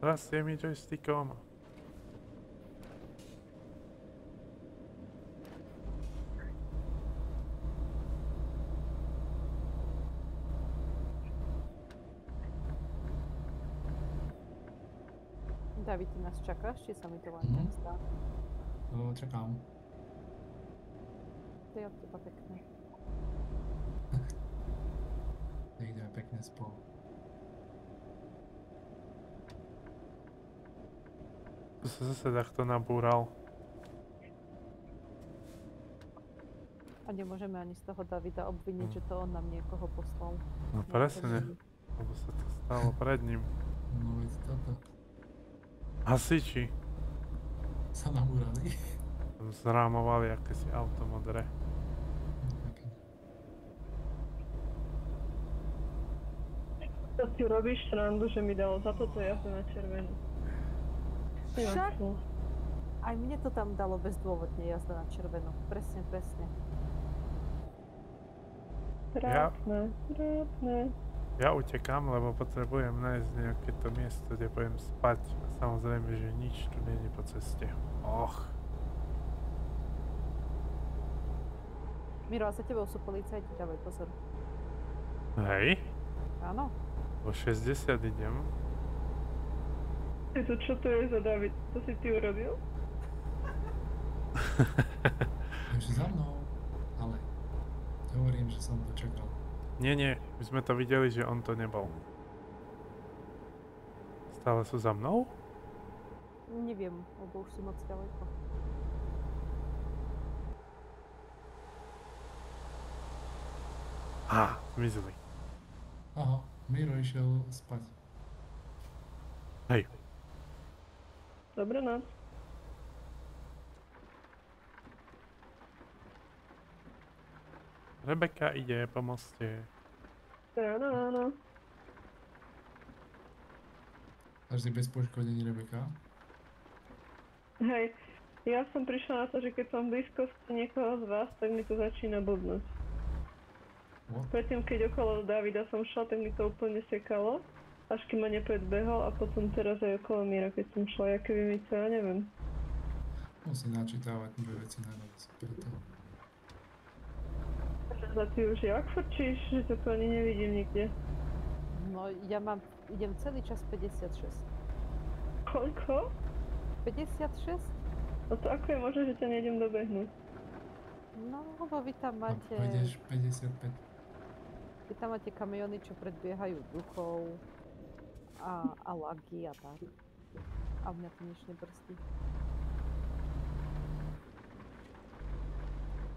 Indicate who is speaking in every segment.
Speaker 1: Rastie mi joystickom.
Speaker 2: David, ty nás čakáš, či sa mi to len tak zdá?
Speaker 3: Čakám.
Speaker 2: To je od teba pekné.
Speaker 3: Ideme pekne spolu.
Speaker 1: Tu sa zase takto nabúral.
Speaker 2: A nemôžeme ani z toho Davida obviniť, že to on nám niekoho poslal.
Speaker 1: No presne, lebo sa to stalo pred ním.
Speaker 3: No veď toto.
Speaker 1: Hasiči
Speaker 3: Sa nabúrali.
Speaker 1: tam zrámovali akési auto modré.
Speaker 4: To si robíš srandu, že mi dalo za toto jazdu na červenú.
Speaker 2: Však? Aj mne to tam dalo bezdôvodne jazda na červenú. Presne, presne.
Speaker 4: Trápne, trápne.
Speaker 1: Ja utekám, lebo potrebujem nájsť nejaké to miesto, kde budem spať. A samozrejme, že nič tu nie je po ceste. Och.
Speaker 2: Miro, a za tebou sú policajti, dávaj pozor.
Speaker 1: Hej,
Speaker 2: Áno?
Speaker 1: po 60 idem.
Speaker 4: To čo to je za David? To si ty urobil?
Speaker 3: Takže za mnou. Ale hovorím, že som to čakal.
Speaker 1: Nie, my sme to videli, že on to nebol. Stále sú za mnou?
Speaker 2: Neviem, lebo už sú moc ďaleko.
Speaker 1: Zmizli.
Speaker 3: Aha, Miro išiel spať.
Speaker 1: Hej,
Speaker 4: Dobrá noc.
Speaker 1: Rebeka ide po moste.
Speaker 4: Ráno, ráno.
Speaker 3: Až si bez poškodení, Rebeka.
Speaker 4: Hej, ja som prišla na to, že keď som v blízkosti niekoho z vás, tak mi to začína blbnúť.
Speaker 3: What?
Speaker 4: Predtým, keď okolo Davida som šla, tak mi to úplne sekalo. Až kým ma nepredbehol a potom teraz aj okolo Míra, keď som šla, ja keby mi to, ja neviem.
Speaker 3: Musím načítavať dve veci na noc. Preto.
Speaker 4: A ty už jak frčíš, že to tu ani nevidím nikde.
Speaker 2: No, ja idem celý čas 56.
Speaker 4: Koľko?
Speaker 2: 56?
Speaker 4: No to ako je možné, že ťa nejdem dobehnúť?
Speaker 2: No, lebo vy tam
Speaker 3: A
Speaker 2: máte...
Speaker 3: pôjdeš 55.
Speaker 2: Vy tam máte kamiony, čo predbiehajú duchov a lagy a tak. A mňa to nič nebrzdí.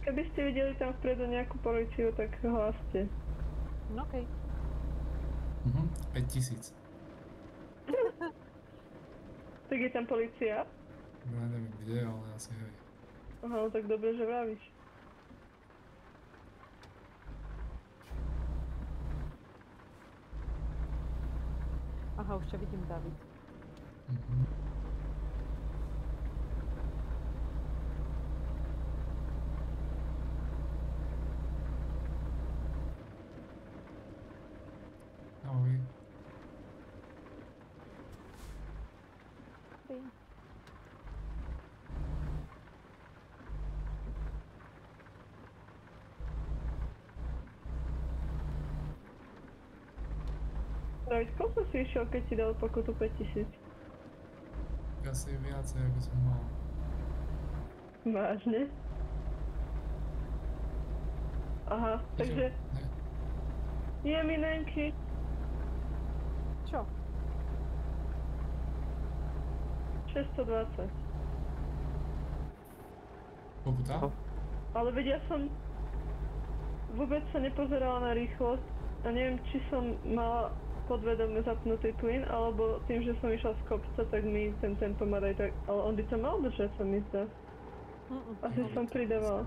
Speaker 4: Keby ste videli tam vpredu nejakú policiu, tak hláste.
Speaker 2: No okej.
Speaker 3: 5000.
Speaker 4: Tak je tam policia?
Speaker 3: No ja neviem kde, ale asi hej.
Speaker 4: Aha, no tak dobre, že vravíš.
Speaker 2: Aha, už ťa vidím, David.
Speaker 3: Ahoj.
Speaker 2: Hej.
Speaker 4: David, koľko si išiel, keď ti dal pokutu 5000?
Speaker 3: Asi viacej, ako som mal.
Speaker 4: Vážne? Aha, takže...
Speaker 3: Ne.
Speaker 4: Je minenky.
Speaker 2: Čo?
Speaker 4: 620.
Speaker 3: Pokuta?
Speaker 4: Ale veď ja som vôbec sa nepozerala na rýchlosť a neviem, či som mala podvedome zapnutý plyn, alebo tým, že som išla z kopca, tak mi ten tempomat aj tak... Ale on by to mal držať, sa mi zdá. Asi som pridávala.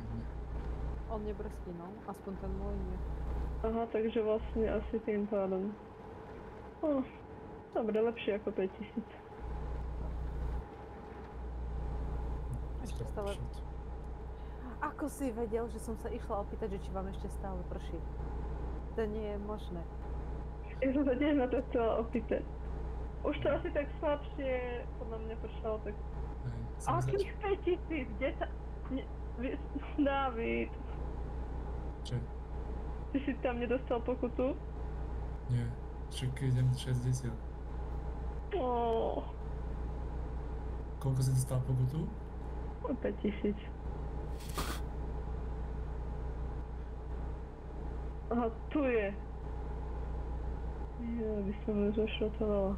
Speaker 2: On nebrzdí, no. Aspoň ten môj nie.
Speaker 4: Aha, takže vlastne asi tým pádom. Dobre, lepšie ako 5000.
Speaker 2: Ešte stále... Ako si vedel, že som sa išla opýtať, že či vám ešte stále prší? To nie je možné.
Speaker 4: Ja som sa tiež na to chcela opýtať. Už to asi tak slabšie, podľa mňa počalo tak...
Speaker 3: Hej, som
Speaker 4: Akých 5000? Kde sa... Ne, Dávid,
Speaker 3: Čo?
Speaker 4: ty si tam nedostal pokutu?
Speaker 3: Nie, však idem 60.
Speaker 4: Ó,
Speaker 3: Koľko si dostal pokutu?
Speaker 4: 5000. Aha, tu je. Ja by som ju zošrotovala.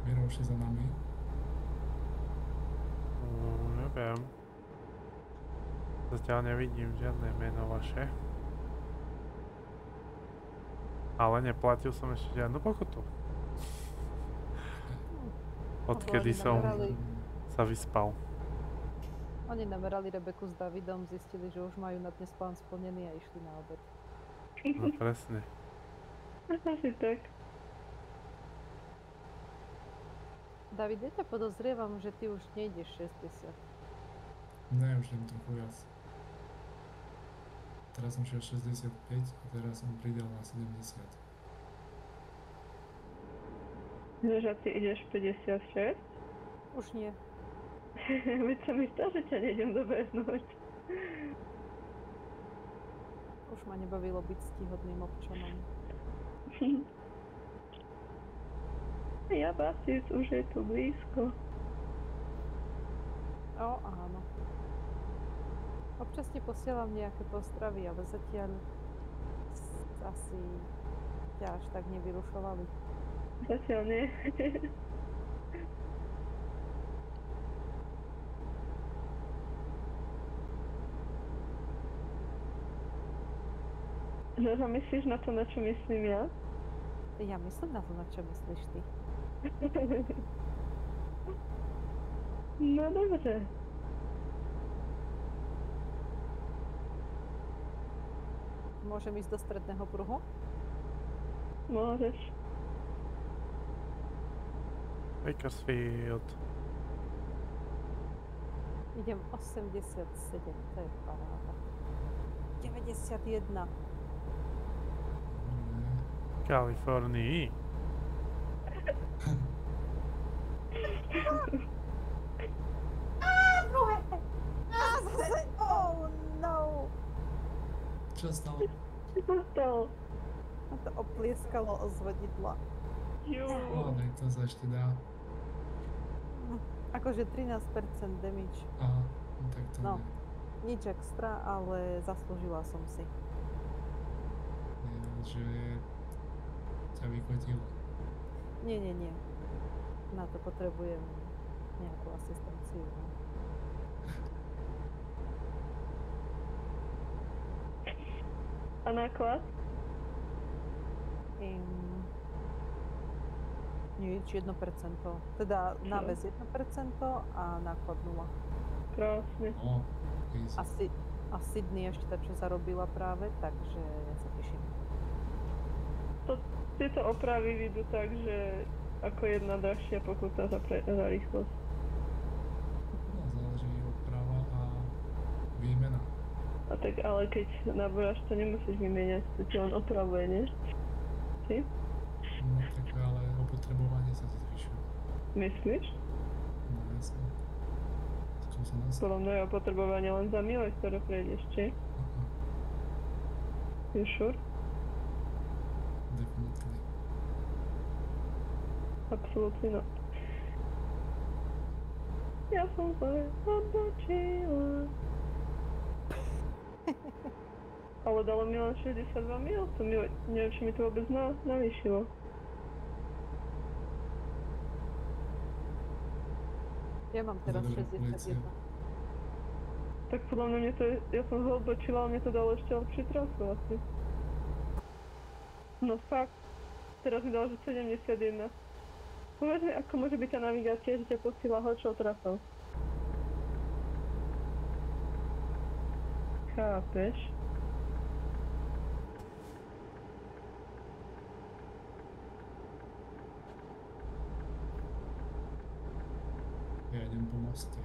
Speaker 3: Miro už je za nami.
Speaker 1: Neviem. Zatiaľ nevidím žiadne meno vaše. Ale neplatil som ešte žiadnu pokutu. Odkedy som sa vyspal.
Speaker 2: Oni namerali Rebeku s Davidom, zistili, že už majú na dnes plán splnený a išli na obed.
Speaker 1: No presne.
Speaker 4: Asi tak.
Speaker 2: David, ja ťa podozrievam, že ty už nejdeš 60.
Speaker 3: Ne, už len trochu viac. Teraz som šiel 65 a teraz som pridal na 70.
Speaker 4: Vieš, a ty ideš 56?
Speaker 2: Už nie.
Speaker 4: Veď sa mi stá, že ťa nejdem dobehnúť.
Speaker 2: Už ma nebavilo byť stíhodným občanom.
Speaker 4: Ja Basis, už je tu blízko.
Speaker 2: O, áno. Občas ti posielam nejaké postravy, ale zatiaľ asi ťa až tak nevyrušovali.
Speaker 4: Zatiaľ nie. Že myslíš na to, na čo myslím ja?
Speaker 2: Ja myslím na to, na čo myslíš ty.
Speaker 4: No dobre.
Speaker 2: Môžem ísť do stredného pruhu?
Speaker 4: Môžeš.
Speaker 1: Bakersfield.
Speaker 2: Idem 87, to je paráda. 91.
Speaker 1: Kalifornii.
Speaker 2: Oh no!
Speaker 3: Čo stalo?
Speaker 4: Čo sa stalo?
Speaker 2: A to oplieskalo o zvodidla.
Speaker 4: Jú.
Speaker 3: O, tak to sa ešte dá.
Speaker 2: Akože 13% damage.
Speaker 3: Aha, no tak to
Speaker 2: No.
Speaker 3: nie.
Speaker 2: Nič extra, ale zaslúžila som si.
Speaker 3: Nie, že ťa vykotilo.
Speaker 2: Nie, nie, nie. Na to potrebujem nejakú asistenciu. No.
Speaker 4: A náklad?
Speaker 2: Nič, 1%. Teda náves 1% a náklad 0.
Speaker 4: Krásne.
Speaker 3: O, easy.
Speaker 2: A Sydney ešte tá, čo zarobila práve, takže ja sa teším.
Speaker 4: Tieto opravy vidú tak, že ako jedna drahšia pokuta za rýchlosť.
Speaker 3: No, záleží od práva a výmena.
Speaker 4: A tak ale keď nabúraš, to nemusíš vymieňať, to ti len opravuje, nie? Ty?
Speaker 3: No tak ale opotrebovanie sa ti zvyšuje.
Speaker 4: Myslíš?
Speaker 3: No jasne. Skúsenosť.
Speaker 4: Podľa mňa je opotrebovanie len za milosť, ktoré prejdeš, či?
Speaker 3: Aha,
Speaker 4: You sure?
Speaker 3: definitely.
Speaker 4: Absolutely not. Ja som sa odbočila. Ale dalo mi len 62 mil, to mi, neviem, či mi to vôbec navýšilo.
Speaker 2: Ja mám teraz
Speaker 3: Dobre,
Speaker 2: 61.
Speaker 3: polícia.
Speaker 4: Tak podľa mňa to je, ja som ho odbočila, ale mne to dalo ešte lepší trasu asi. No fakt, teraz mi dalo, že 71. Povedz mi, ako môže byť tá navigácia, že ťa pustila horšou trasou. Chápeš?
Speaker 3: Ja idem po moste.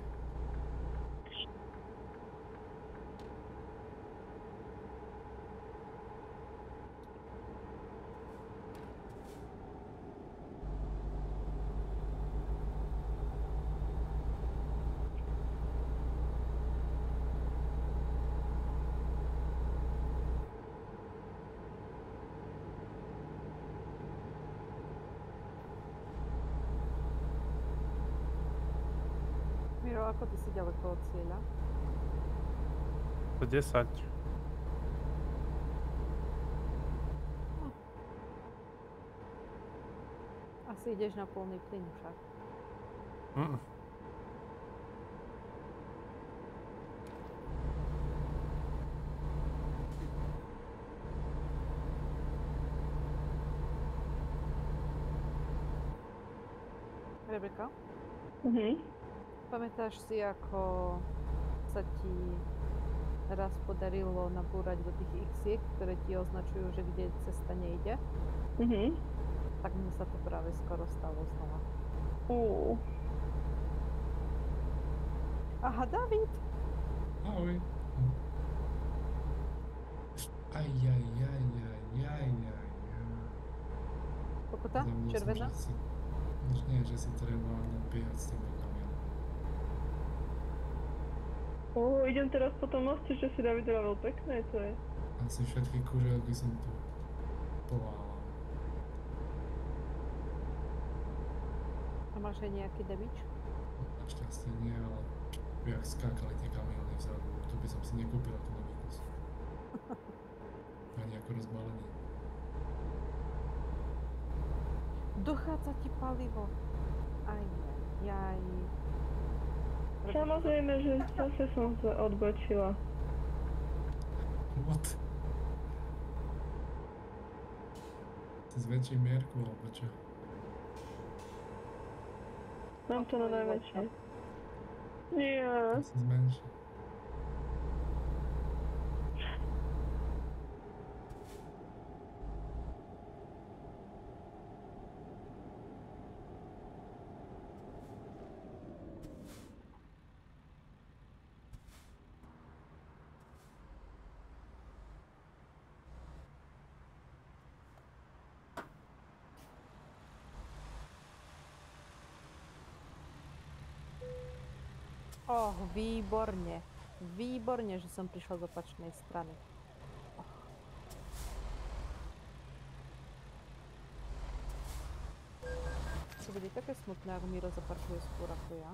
Speaker 2: Miro, ako ty si ďaleko od cieľa?
Speaker 1: 110.
Speaker 2: Asi ideš na plný plyn však.
Speaker 1: Mm.
Speaker 2: Rebeka,
Speaker 4: Mhm.
Speaker 2: pamätáš si, ako sa ti raz podarilo nabúrať do tých X-iek, ktoré ti označujú, že kde cesta nejde?
Speaker 4: Mhm.
Speaker 2: Tak mne sa to práve skoro stalo znova. Aha, David!
Speaker 3: Ahoj. Aj, aj, aj, aj, aj, aj, aj.
Speaker 2: Pokuta?
Speaker 3: Zabudol som,
Speaker 2: Červená?
Speaker 3: že si- Nie, že si treba nadbiehať s tými kamionmi.
Speaker 4: Idem teraz po tom moste, čo si David robil. Pekné to je.
Speaker 3: Asi všetky kužielky som tu poválal.
Speaker 2: A máš aj nejaký debič?
Speaker 3: Našťastie nie, ale jak skákali tie kamiony vzadu, to by som si nekúpil ako nový kus. Ani ako rozbalený.
Speaker 2: Dochádza ti palivo. Aj, jaj.
Speaker 4: Samozrejme, že zase som sa odbočila.
Speaker 3: What? Si zväčší mierku, alebo čo?
Speaker 4: Mám to na najväčšie. Nie.
Speaker 3: To si zmenší.
Speaker 2: Výborne. Výborne, že som prišla z opačnej strany. To bude také smutné, ak Miro zaparkuje skôr ako ja.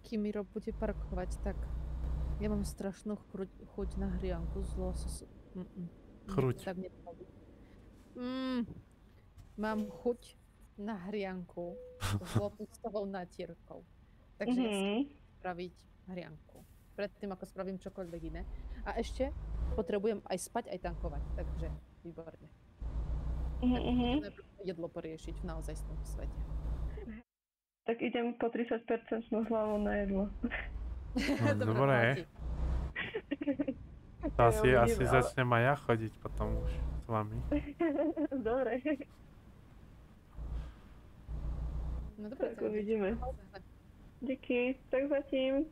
Speaker 2: Kým Miro bude parkovať, tak ja mám strašnú chuť na hrianku z lososu.
Speaker 1: Chruť.
Speaker 2: Tak nebaví. Mám chuť na hrianku s lotosovou natierkou. Takže ja si
Speaker 4: Mhm.
Speaker 2: chcem spraviť hrianku. Predtým, ako spravím čokoľvek iné. A ešte potrebujem aj spať, aj tankovať. Takže výborne.
Speaker 4: Mhm.
Speaker 2: Jedlo poriešiť v naozajstnom svete.
Speaker 4: Tak idem po 30% hlavu na jedlo.
Speaker 1: No, dobre.
Speaker 2: platí.
Speaker 1: To asi
Speaker 4: uvidíme, ale-
Speaker 1: začnem aj ja chodiť potom už s vami.
Speaker 4: Dobre.
Speaker 2: No dobre,
Speaker 4: Tak uvidíme.
Speaker 2: Dobre,
Speaker 4: Díky. Tak zatím.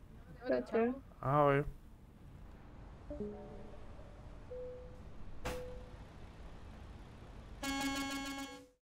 Speaker 2: čau.
Speaker 1: Ahoj.